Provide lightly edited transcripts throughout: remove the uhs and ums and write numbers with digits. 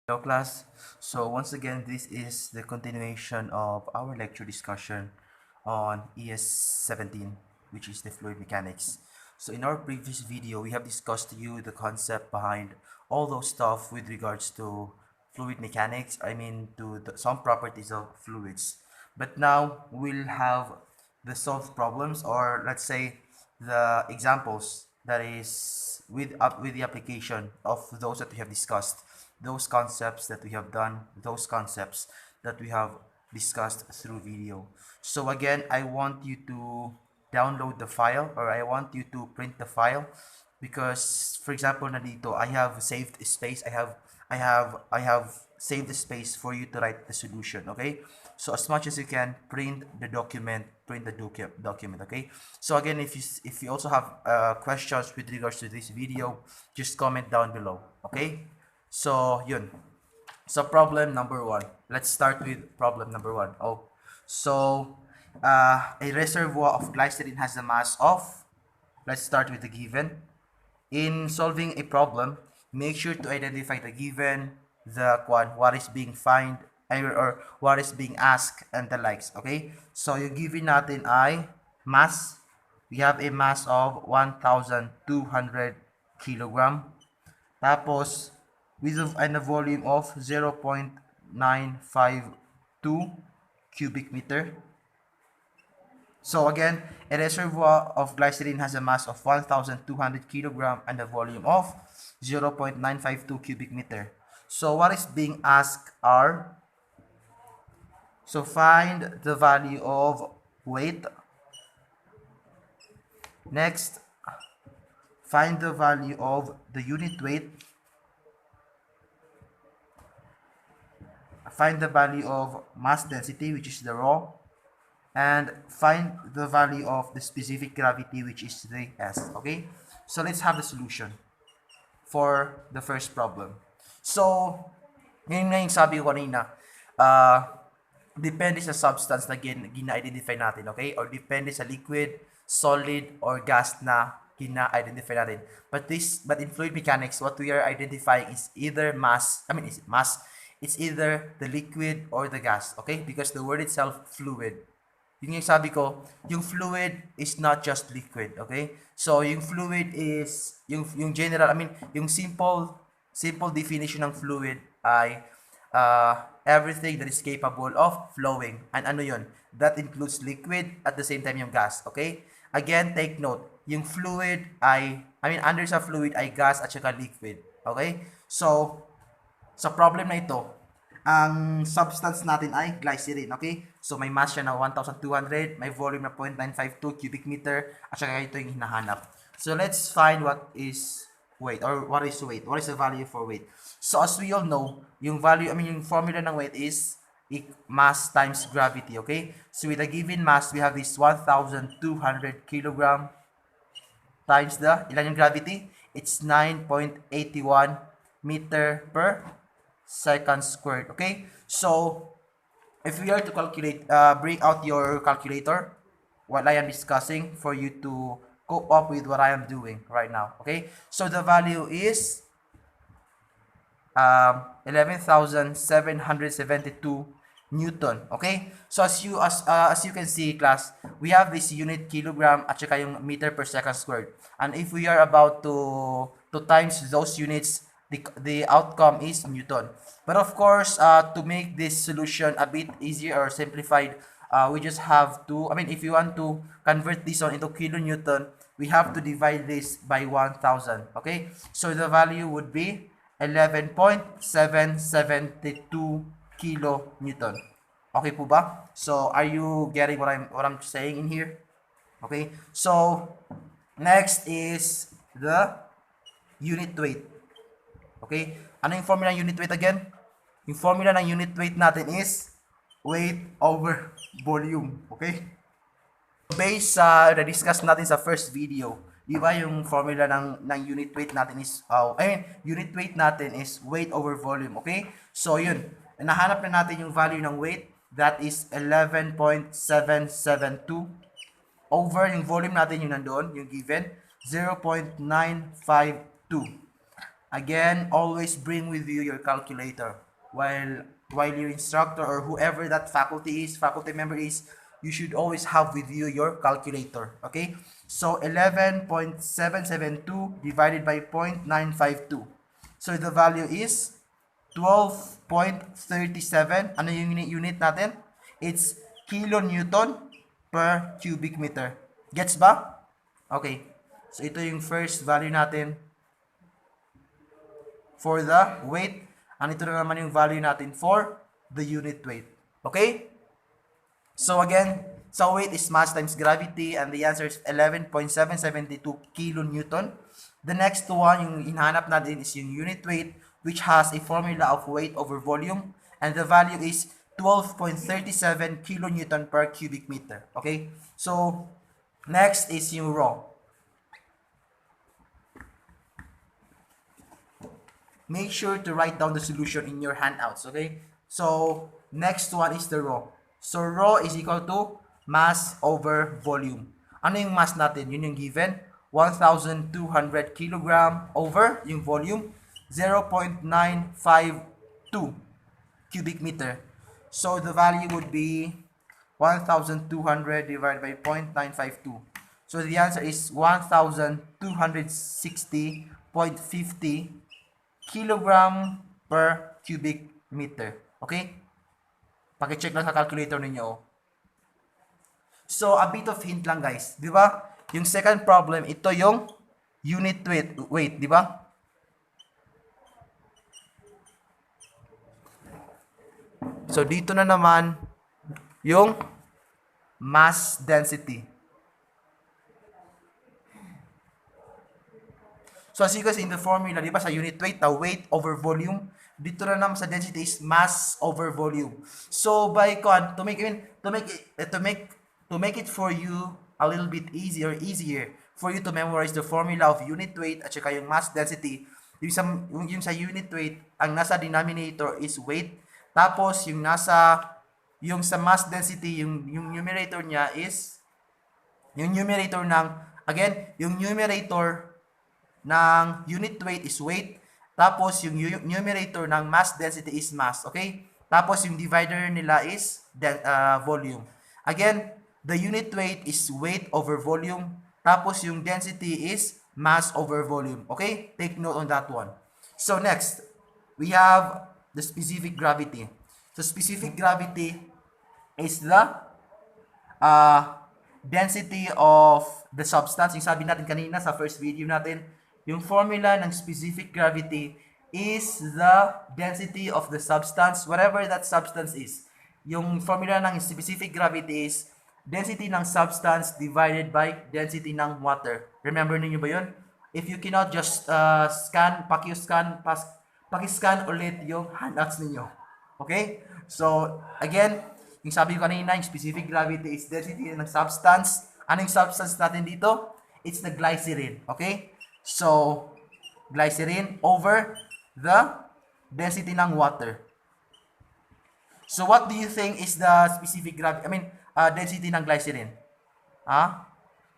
Hello class. So once again, this is the continuation of our lecture discussion on ES 17, which is the fluid mechanics. So in our previous video, we have discussed to you the concept behind all those stuff with regards to fluid mechanics, to some properties of fluids. But now we'll have the solved problems, or let's say the examples, that is with the application of those that we have discussed, those concepts that we have done, those concepts that we have discussed through video. So again, I want you to download the file, or I want you to print the file, because for example nandito I have saved space. I have saved the space for you to write the solution. Okay, so as much as you can, print the document, document. Okay, so again, if you also have questions with regards to this video, just comment down below. Okay, so yun. So problem number one. Let's start with problem number one. So a reservoir of glycerin has a mass of, let's start with the given. In solving a problem, make sure to identify the given, what is being find, or what is being asked, and the likes. Okay? So yung given natin ay mass. We have a mass of 1,200 kilogram. Tapos, with a volume of 0.952 cubic meter. So again, a reservoir of glycerin has a mass of 1,200 kilogram and a volume of 0.952 cubic meter. So what is being asked are, so find the value of weight. Next, find the value of the unit weight. Find the value of mass density, which is the rho. And find the value of the specific gravity, which is the S. Okay, so let's have the solution for the first problem. So yun nga yung sabi ko kanina, depende sa substance na gina-identify natin, okay, or depende sa liquid, solid, or gas na gina-identify natin. But in fluid mechanics, what we are identifying is either it's either the liquid or the gas, okay, because the word itself, fluid. Yun yung sabi ko, yung fluid is not just liquid, okay? So, yung fluid is, yung general, yung simple definition ng fluid ay everything that is capable of flowing. And ano yun? That includes liquid at the same time yung gas, okay? Again, take note, yung fluid ay, under sa fluid ay gas at saka liquid, okay? So, sa problem na ito, ang substance natin ay glycerin, okay? So, may mass siya na 1,200, may volume na 0.952 cubic meter, at saka ito yung hinahanap. So, let's find what is weight, or what is weight? What is the value for weight? So, as we all know, yung value, yung formula ng weight is mass times gravity, okay? So, with a given mass, we have this 1,200 kilogram times ilan yung gravity? It's 9.81 meter per second squared. Okay, so if we are to calculate, bring out your calculator while I am discussing for you to cope up with what I am doing right now. Okay, so the value is 11,772 Newton. Okay, so as you can see, class, we have this unit kilogram at saka yung meter per second squared, and if we are about to times those units, the outcome is Newton. But of course, to make this solution a bit easier or simplified, we just have to, if you want to convert this one into kilonewton, we have to divide this by 1,000. Okay, so the value would be 11.772 kilonewton. Okay po ba? So are you getting what I'm saying in here? Okay, so next is the unit weight. Okay? Ano yung formula ng unit weight again? Yung formula ng unit weight natin is weight over volume. Okay? Based sa na-discuss natin sa first video, di ba yung formula ng unit weight natin is, unit weight natin is weight over volume. Okay? So, yun. Nahanap na natin yung value ng weight. That is 11.772 over yung volume natin yung nandoon, yung given, 0.952. Again, always bring with you your calculator. While your instructor or whoever that faculty member is, you should always have with you your calculator. Okay? So 11.772 divided by 0.952. So the value is 12.37. Ano yung unit natin? It's kilonewton per cubic meter. Gets ba? Okay. So ito yung first value natin for the weight. And ito na naman yung value natin for the unit weight. Okay? So again, so weight is mass times gravity, and the answer is 11.772 kilonewton. The next one, yung hinahanap natin is yung unit weight, which has a formula of weight over volume, and the value is 12.37 kilonewton per cubic meter. Okay? So, next is yung raw. Make sure to write down the solution in your handouts, okay? So, next one is the raw. So, raw is equal to mass over volume. Ano yung mass natin? Yun yung given. 1,200 kilogram over yung volume, 0.952 cubic meter. So, the value would be 1,200 divided by 0.952. So, the answer is 1,260.50 kilogram per cubic meter. Okay? Paki-check lang sa calculator ninyo. So, a bit of hint lang guys. Di ba? Yung second problem, ito yung unit weight. Di ba? So, dito na naman yung mass density. So, as you guys in the formula, di ba, sa unit weight, the weight over volume, dito na naman sa density is mass over volume. So, to make it for you a little bit easier for you to memorize the formula of unit weight at saka yung mass density, yung sa unit weight, ang nasa denominator is weight, tapos yung sa mass density, yung numerator niya is yung numerator ng unit weight is weight, tapos yung numerator ng mass density is mass, okay? Tapos yung divider nila is volume. Again, the unit weight is weight over volume, tapos yung density is mass over volume, okay? Take note on that one. So next, we have the specific gravity. So specific gravity is the density of the substance. Yung sabi natin kanina sa first video natin, yung formula ng specific gravity is the density of the substance, whatever that substance is. Yung formula ng specific gravity is density ng substance divided by density ng water. Remember niyo ba yun? If you cannot, just paki-scan ulit yung handouts ninyo. Okay? So, again, yung sabi ko kanina, yung specific gravity is density ng substance. Anong substance natin dito? It's the glycerin. Okay? So, glycerin over the density ng water. So, what do you think is the specific gravity? Density ng glycerin?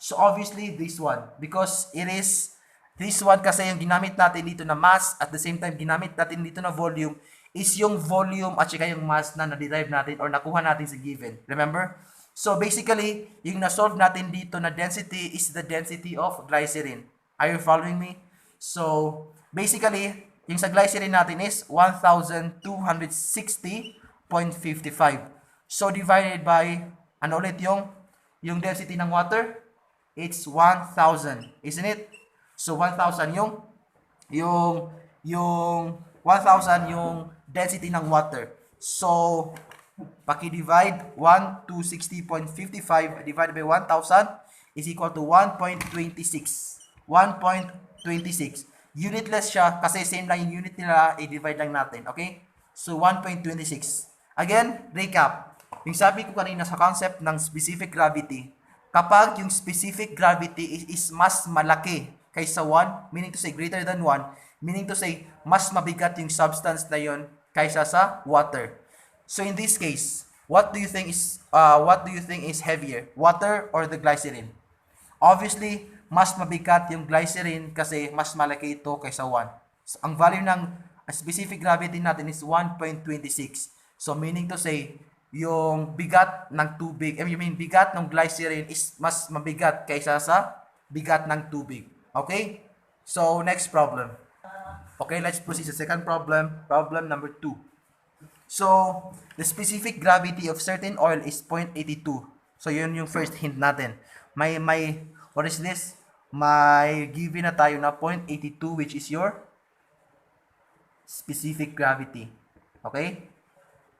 So, obviously, this one. Because it is, this one kasi yung ginamit natin dito na mass, at the same time, ginamit natin dito na volume, is yung volume at saka yung mass na na-derive natin or nakuha natin sa given. Remember? So, basically, yung na-solve natin dito na density is the density of glycerin. Are you following me? So, basically, yung sa glycerin natin is 1,260.55. So, divided by, ano ulit yung density ng water? It's 1,000. Isn't it? So, 1,000 yung 1,000 yung density ng water. So, paki-divide 1,260.55 divided by 1,000 is equal to 1.26. 1.26. Unitless siya kasi same lang yung unit nila, i-divide lang natin. Okay? So, 1.26. Again, recap. Yung sabi ko kanina sa concept ng specific gravity, kapag yung specific gravity is mas malaki kaysa 1, meaning to say greater than 1, meaning to say mas mabigat yung substance na yon kaysa sa water. So, in this case, what do you think is heavier? Water or the glycerin? Obviously, mas mabigat yung glycerin kasi mas malaki ito kaysa 1. So, ang value ng specific gravity natin is 1.26. So, meaning to say, yung bigat ng tubig, bigat ng glycerin is mas mabigat kaysa sa bigat ng tubig. Okay? So, next problem. Okay, let's proceed sa second problem. Problem number 2. So, the specific gravity of certain oil is 0.82. So, yun yung first hint natin. What is this? May given na tayo na 0.82 which is your specific gravity. Okay?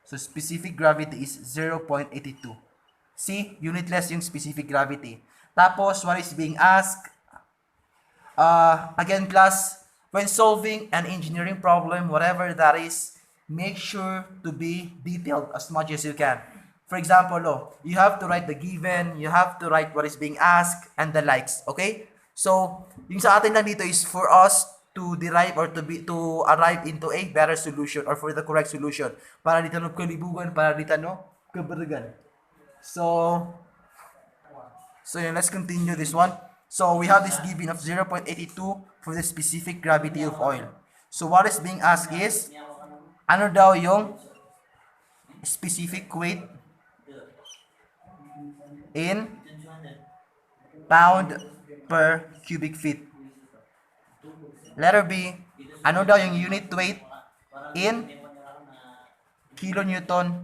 So, specific gravity is 0.82. See, unitless yung specific gravity. Tapos, what is being asked? Again, class, when solving an engineering problem, whatever that is, make sure to be detailed as much as you can. For example, you have to write the given, you have to write what is being asked, and the likes. Okay? So, yung sa atin lang dito is for us to derive or to arrive into a better solution or for the correct solution. Para dito no kalibugan, para dito no kabargan. So yun, let's continue this one. So, we have this given of 0.82 for the specific gravity of oil. So, what is being asked is, ano daw yung specific weight in pound per cubic feet? Letter B, ano daw yung unit weight in kilonewton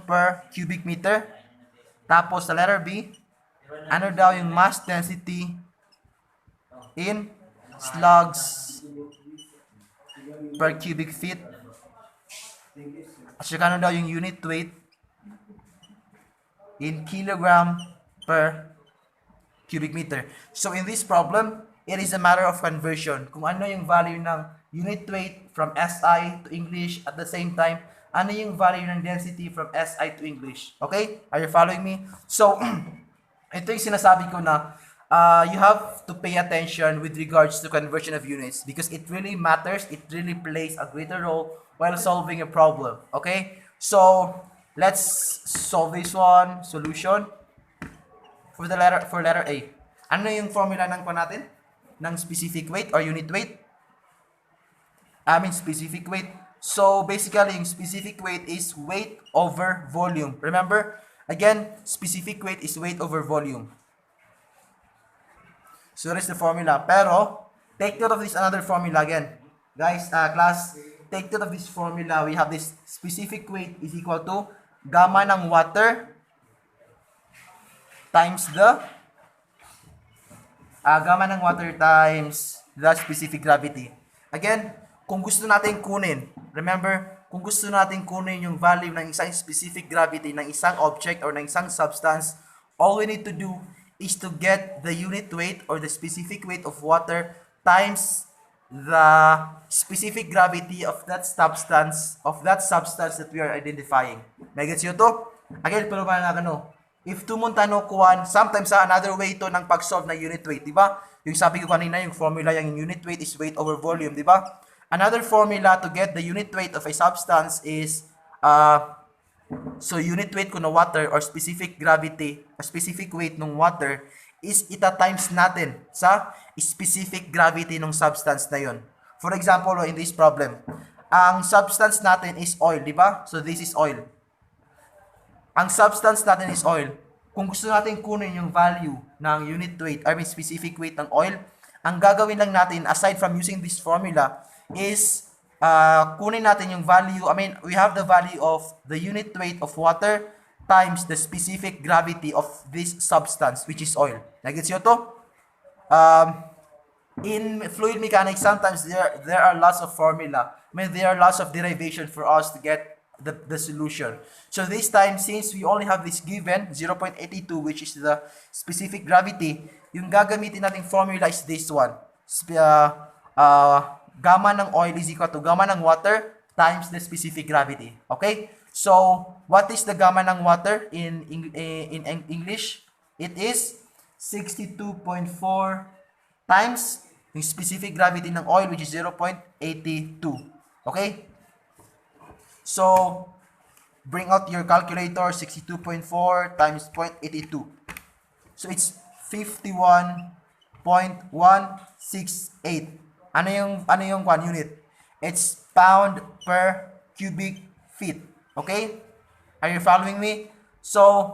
per cubic meter? Tapos sa letter B, ano daw yung mass density in slugs per cubic feet? At saka ano daw yung unit weight in kilogram per cubic meter? So in this problem, it is a matter of conversion. Kung ano yung value ng unit weight from SI to English, at the same time, ano yung value ng density from SI to English. Okay? Are you following me? So, ito yung sinasabi ko na you have to pay attention with regards to conversion of units because it really matters, it really plays a greater role while solving a problem. Okay? So, let's solve this one. Solution for letter A. Ano yung formula ng natin? Ng specific weight or unit weight? Specific weight. So, basically, yung specific weight is weight over volume. Remember? Again, specific weight is weight over volume. So, that is the formula. Pero, take note of this another formula again. Guys, class, take note of this formula. We have this specific weight is equal to gamma ng water times the gamma ng water times the specific gravity. Again, kung gusto natin kunin, remember, kung gusto natin kunin yung value ng isang specific gravity ng isang object or ng isang substance, all we need to do is to get the unit weight or the specific weight of water times the specific gravity of that substance that we are identifying. May gets yun to? Again, pero ba na if tumunta no kuwan, sometimes another way to ng pag-solve ng unit weight, di ba? Yung sabi ko kanina, yung formula yung unit weight is weight over volume, di ba? Another formula to get the unit weight of a substance is so unit weight ko na water or specific gravity, specific weight ng water is ita-times natin sa specific gravity ng substance na yun. For example, in this problem, ang substance natin is oil, di ba? So this is oil. Ang substance natin is oil. Kung gusto natin kunin yung value ng unit weight, specific weight ng oil, ang gagawin lang natin, aside from using this formula, is kunin natin yung value, we have the value of the unit weight of water times the specific gravity of this substance, which is oil. Nagets yun to? In fluid mechanics, sometimes there are lots of formula. There are lots of derivation for us to get the solution. So this time, since we only have this given, 0.82, which is the specific gravity, yung gagamitin nating formula is this one. Gamma ng oil is equal to gamma ng water times the specific gravity. Okay? So, what is the gamma ng water in English? It is 62.4 times yung specific gravity ng oil, which is 0.82. Okay? So, bring out your calculator, 62.4 times 0.82. So, it's 51 0.168. Ano yung unit? It's pound per cubic feet. Okay? Are you following me? So,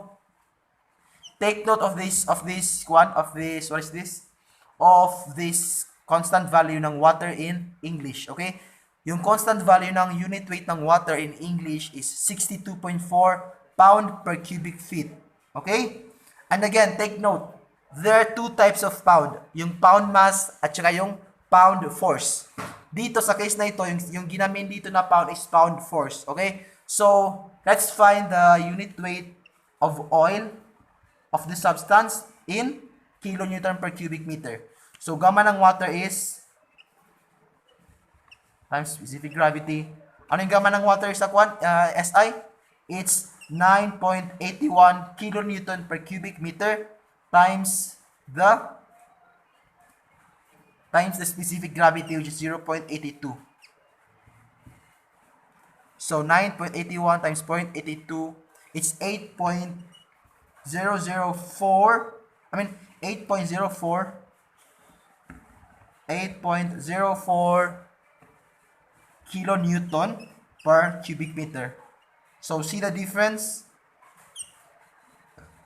take note of this what is this? Of this constant value ng water in English. Okay? Yung constant value ng unit weight ng water in English is 62.4 pound per cubic feet. Okay? And again, take note, there are two types of pound. Yung pound mass at saka yung pound force. Dito sa case na ito, yung ginamin dito na pound is pound force. Okay? So, let's find the unit weight of oil of the substance in kilonewton per cubic meter. So, gamma ng water is times specific gravity. Ano yung gamma ng water sa SI? It's 9.81 kilonewton per cubic meter times the specific gravity, which is 0.82. So 9.81 times 0.82, it's 8.004. I mean 8.04 kilonewton per cubic meter. So see the difference?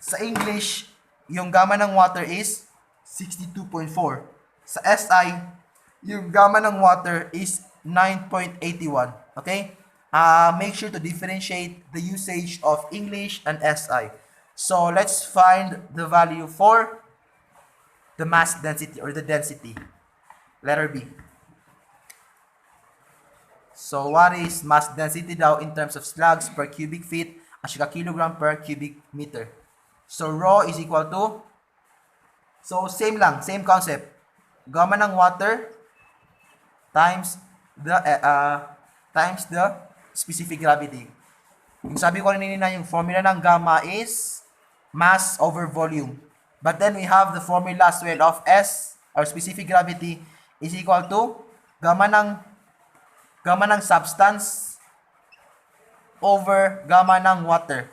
Sa English, yung gamma ng water is 62.4. Sa SI, yung gamma ng water is 9.81. Okay? Make sure to differentiate the usage of English and SI. So let's find the value for the mass density or the density. Letter B. So what is mass density daw in terms of slugs per cubic feet at saka kilogram per cubic meter? So rho is equal to, so same lang, same concept. Gamma ng water times the specific gravity. Yung sabi ko kanina, yung formula ng gamma is mass over volume. But then we have the formula as well of S, or specific gravity, is equal to gamma ng substance over gamma ng water.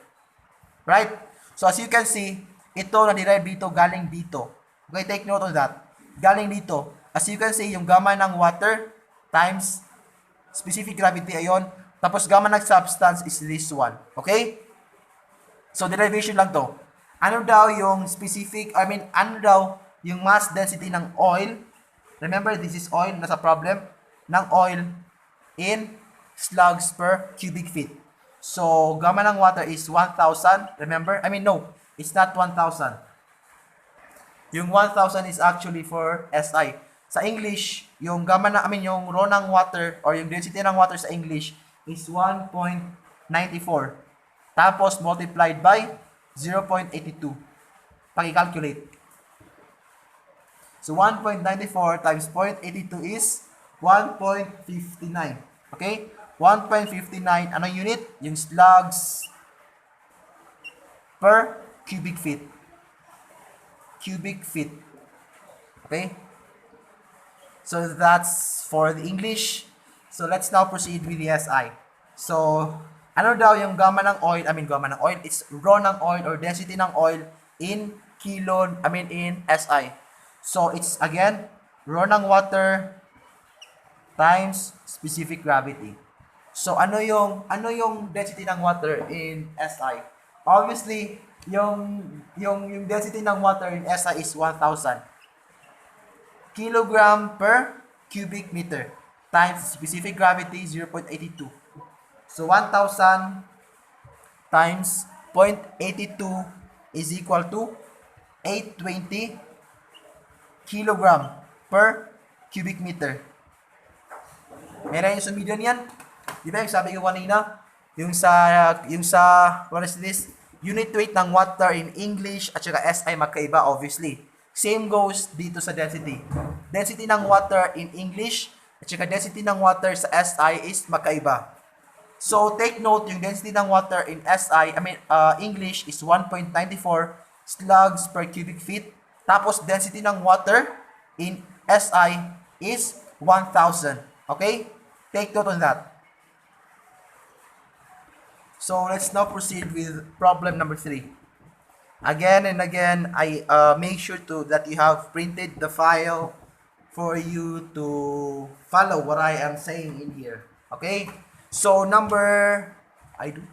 Right? So as you can see, ito na-derive dito, galing dito. Okay, take note of that. Galing dito. As you can see, yung gamma ng water times specific gravity, ayon. Tapos gamma ng substance is this one. Okay? So derivation lang to. Ano daw yung ano daw yung mass density ng oil? Remember, this is oil, nasa problem ng oil in slugs per cubic feet. So, gamma ng water is 1,000. Remember? No, it's not 1,000. Yung 1,000 is actually for SI. Sa English, yung yung rho ng water or yung density ng water sa English is 1.94. Tapos multiplied by 0.82. Paki-calculate. So 1.94 times 0.82 is 1.59. Okay? 1.59, anong unit? Yung slugs per cubic feet. Cubic feet. Okay? So that's for the English. So let's now proceed with the SI. So, ano daw yung gamma ng oil? It's rho ng oil or density ng oil in in SI. So it's again rho ng water times specific gravity. So ano yung density ng water in SI? Obviously, yung density ng water in SI is 1,000 kilogram per cubic meter times specific gravity 0.82. So 1,000 times 0.82 is equal to 820 kilogram per cubic meter. Meron yung sumidyo niyan? Di ba yung sabi ko kanina? Yung sa what is this? Unit weight ng water in English at saka SI magkaiba, obviously. Same goes dito sa density. Density ng water in English at saka density ng water sa SI is magkaiba. So take note, yung density ng water in English is 1.94 slugs per cubic feet. Tapos density ng water in SI is 1,000. Okay? Take note on that. So let's now proceed with problem number 3. Again and again, I make sure to that you have printed the file for you to follow what I am saying in here. Okay? So number I do